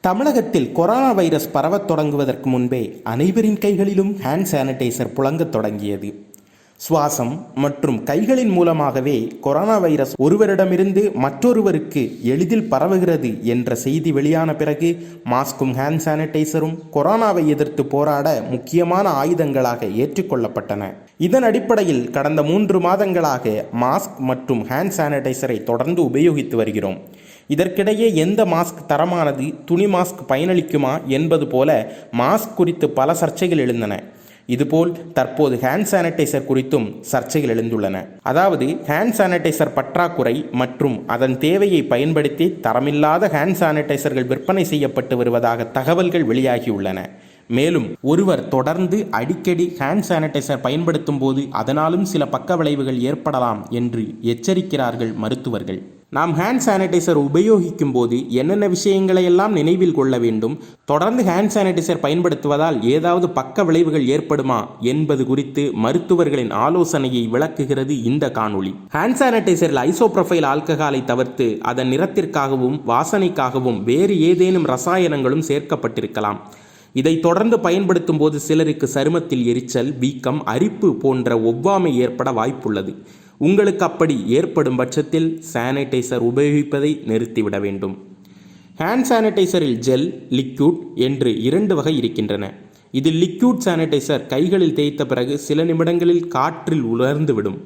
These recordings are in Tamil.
தமிழகத்தில் கொரோனா வைரஸ் பரவத் தொடங்குவதற்கு முன்பே அனைவரின் கைகளிலும் ஹேண்ட் சானிடைசர் புழங்கத் தொடங்கியது. சுவாசம் மற்றும் கைகளின் மூலமாகவே கொரோனா வைரஸ் ஒருவரிடமிருந்து மற்றொருவருக்கு எளிதில் பரவுகிறது என்ற செய்தி வெளியான பிறகு மாஸ்கும் ஹேண்ட் சானிடைசரும் கொரோனாவை எதிர்த்து போராட முக்கியமான ஆயுதங்களாக ஏற்றுக்கொள்ளப்பட்டன. இதன் அடிப்படையில் கடந்த 3 மாதங்களாக மாஸ்க் மற்றும் ஹேண்ட் சானிடைசரை தொடர்ந்து உபயோகித்து வருகிறோம். இதற்கிடையே எந்த மாஸ்க் தரமானது, துணி மாஸ்க் பயனளிக்குமா என்பது போல மாஸ்க் குறித்து பல சர்ச்சைகள் எழுந்தன. இதுபோல் தற்போது ஹேண்ட் சானிடைசர் குறித்தும் சர்ச்சைகள் எழுந்துள்ளன. அதாவது ஹேண்ட் சானிடைசர் பற்றாக்குறை மற்றும் அதன் தேவையை பயன்படுத்தி தரமில்லாத ஹேண்ட் சானிடைசர்கள் விற்பனை செய்யப்பட்டு வருவதாக தகவல்கள் வெளியாகியுள்ளன. மேலும் ஒருவர் தொடர்ந்து அடிக்கடி ஹேண்ட் சானிடைசர் பயன்படுத்தும் போது அதனாலும் சில பக்க விளைவுகள் ஏற்படலாம் என்று எச்சரிக்கிறார்கள் மருத்துவர்கள். நாம் ஹேண்ட் சானிடைசர் உபயோகிக்கும் போது என்னென்ன விஷயங்களை எல்லாம் நினைவில் கொள்ள வேண்டும், தொடர்ந்து ஹேண்ட் சானிடைசர் பயன்படுத்துவதால் ஏதாவது பக்க விளைவுகள் ஏற்படுமா என்பது குறித்து மருத்துவர்களின் ஆலோசனையை விளக்குகிறது இந்த காணொளி. ஹேண்ட் சானிடைசரில் ஐசோப்ரோபைல் ஆல்கஹாலை தவிர்த்து அதன் நிறத்திற்காகவும் வாசனைக்காகவும் வேறு ஏதேனும் ரசாயனங்களும் சேர்க்கப்பட்டிருக்கலாம். இதை தொடர்ந்து பயன்படுத்தும் போது சிலருக்கு சருமத்தில் எரிச்சல், வீக்கம், அரிப்பு போன்ற ஒவ்வாமை ஏற்பட வாய்ப்புள்ளது. உங்களுக்கு அப்படி ஏற்படும் பட்சத்தில் சானிடைசர் உபயோகிப்பதை நிறுத்திவிட வேண்டும். ஹேண்ட் சானிடைசரில் ஜெல், லிக்யூட் என்று 2 வகை இருக்கின்றன. இதில் லிக்யூட் சானிடைசர் கைகளில் தேய்த்த பிறகு சில நிமிடங்களில் காற்றில் உலர்ந்துவிடும்.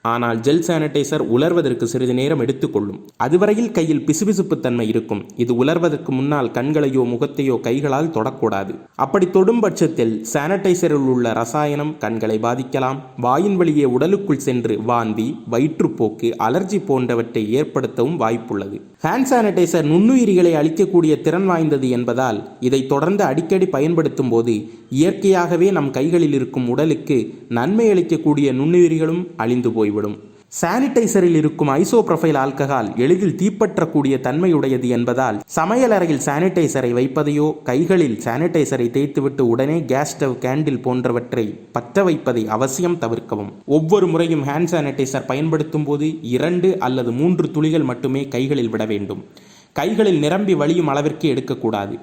ஆனால் ஜெல் சானிடைசர் உலர்வதற்கு சிறிது நேரம் எடுத்துக்கொள்ளும். அதுவரையில் கையில் பிசுபிசுப்பு தன்மை இருக்கும். இது உலர்வதற்கு முன்னால் கண்களையோ முகத்தையோ கைகளால் தொடக்கூடாது. அப்படி தொடும் பட்சத்தில் சானிடைசரில் உள்ள ரசாயனம் கண்களை பாதிக்கலாம். வாயின் வழியே உடலுக்குள் சென்று வாந்தி, வயிற்றுப்போக்கு, அலர்ஜி போன்றவற்றை ஏற்படுத்தவும் வாய்ப்புள்ளது. ஹேண்ட் சானிடைசர் நுண்ணுயிரிகளை அழிக்கக்கூடிய திறன் வாய்ந்தது என்பதால் இதை தொடர்ந்து அடிக்கடி பயன்படுத்தும் போது இயற்கையாகவே நம் கைகளில் இருக்கும் உடலுக்கு நன்மை அளிக்கக்கூடிய நுண்ணுயிரிகளும் அழிந்து போய்விடும். சானிடைசரில் இருக்கும் ஐசோப்ரோபைல் ஆல்கஹால் எளிதில் தீப்பற்றக்கூடிய தன்மையுடையது என்பதால் சமையல் அறையில் சானிடைசரை வைப்பதையோ, கைகளில் சானிடைசரை தேய்த்துவிட்டு உடனே கேஸ் ஸ்டவ், கேண்டில் போன்றவற்றை பற்ற வைப்பதை அவசியம் தவிர்க்கவும். ஒவ்வொரு முறையும் ஹேண்ட் சானிடைசர் பயன்படுத்தும் போது 2 அல்லது 3 துளிகள் மட்டுமே கைகளில் விட வேண்டும். கைகளில் நிரம்பி வழியும் அளவிற்கு எடுக்கக்கூடாது.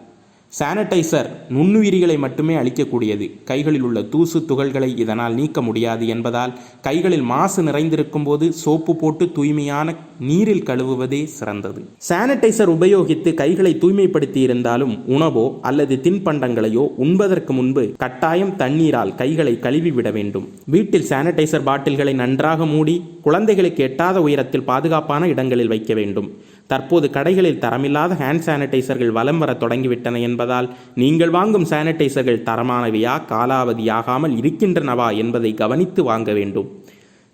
சானிடைசர் நுண்ணுயிரிகளை மட்டுமே அழிக்கக்கூடியது. கைகளில் உள்ள தூசு துகள்களை இதனால் நீக்க முடியாது என்பதால் கைகளில் மாசு நிறைந்திருக்கும் போது சோப்பு போட்டு தூய்மையான நீரில் கழுவுவதே சிறந்தது. சானிடைசர் உபயோகித்து கைகளை தூய்மைப்படுத்தி இருந்தாலும் உணவோ அல்லது தின்பண்டங்களையோ உண்பதற்கு முன்பு கட்டாயம் தண்ணீரால் கைகளை கழுவிவிட வேண்டும். வீட்டில் சானிடைசர் பாட்டில்களை நன்றாக மூடி குழந்தைகளுக்கு எட்டாத உயரத்தில் பாதுகாப்பான இடங்களில் வைக்க வேண்டும். தற்போது கடைகளில் தரமில்லாத ஹேண்ட் சானிடைசர்கள் வலம் வர தொடங்கிவிட்டன என்பதால் நீங்கள் வாங்கும் சானிடைசர்கள் தரமானவையா, காலாவதியாகாமல் இருக்கின்றனவா என்பதை கவனித்து வாங்க வேண்டும்.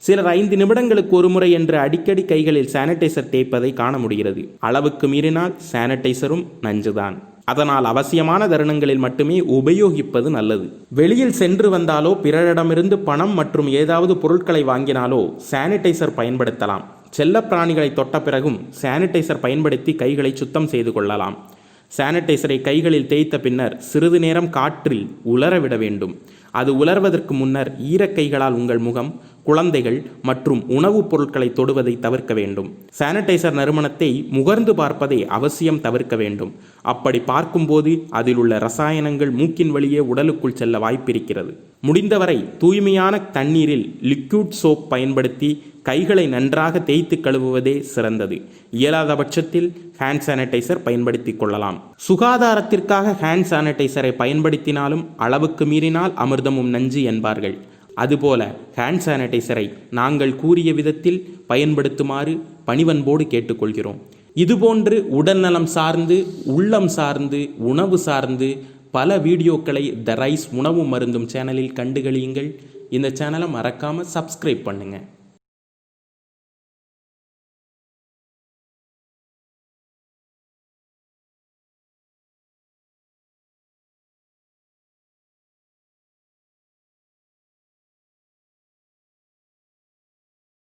சிலர் 5 நிமிடங்களுக்கு ஒரு முறை என்று அடிக்கடி கைகளில் சானிடைசர் தேய்ப்பதை காண முடிகிறது. அளவுக்கு மீறினால் சானிடைசரும் நஞ்சுதான். அதனால் அவசியமான தருணங்களில் மட்டுமே உபயோகிப்பது நல்லது. வெளியில் சென்று வந்தாலோ, பிறரிடமிருந்து பணம் மற்றும் ஏதாவது பொருட்களை வாங்கினாலோ சானிடைசர் பயன்படுத்தலாம். செல்ல பிராணிகளை தொட்ட பிறகும் சானிடைசர் பயன்படுத்தி கைகளை சுத்தம் செய்து கொள்ளலாம். சானிடைசரை கைகளில் தேய்த்த பின்னர் சிறிது நேரம் காற்றில் உலரவிட வேண்டும். அது உலர்வதற்கு முன்னர் ஈரக்கைகளால் உங்கள் முகம், குழந்தைகள் மற்றும் உணவுப் பொருட்களை தொடுவதை தவிர்க்க வேண்டும். சானிடைசர் நறுமணத்தை முகர்ந்து பார்ப்பதை அவசியம் தவிர்க்க வேண்டும். அப்படி பார்க்கும்போது அதில் உள்ள ரசாயனங்கள் மூக்கின் வழியே உடலுக்குள் செல்ல வாய்ப்பிருக்கிறது. முடிந்தவரை தூய்மையான தண்ணீரில் லிக்யூட் சோப் பயன்படுத்தி கைகளை நன்றாக தேய்த்து கழுவுவதே சிறந்தது. இயலாத பட்சத்தில் ஹேண்ட் சானிடைசர் பயன்படுத்தி கொள்ளலாம். சுகாதாரத்திற்காக ஹேண்ட் சானிடைசரை பயன்படுத்தினாலும் அளவுக்கு மீறினால் அமிர்தமும் நஞ்சு என்பார்கள். அதுபோல ஹேண்ட் சானிடைசரை நாங்கள் கூறிய விதத்தில் பயன்படுத்துமாறு பணிவன்போடு கேட்டுக்கொள்கிறோம். இதுபோன்று உடல்நலம் சார்ந்து, உள்ளம் சார்ந்து, உணவு சார்ந்து பல வீடியோக்களை த ரைஸ் உணவு மருந்தும் சேனலில் கண்டுகளியுங்கள். இந்த சேனலை மறக்காமல் சப்ஸ்கிரைப் பண்ணுங்கள்.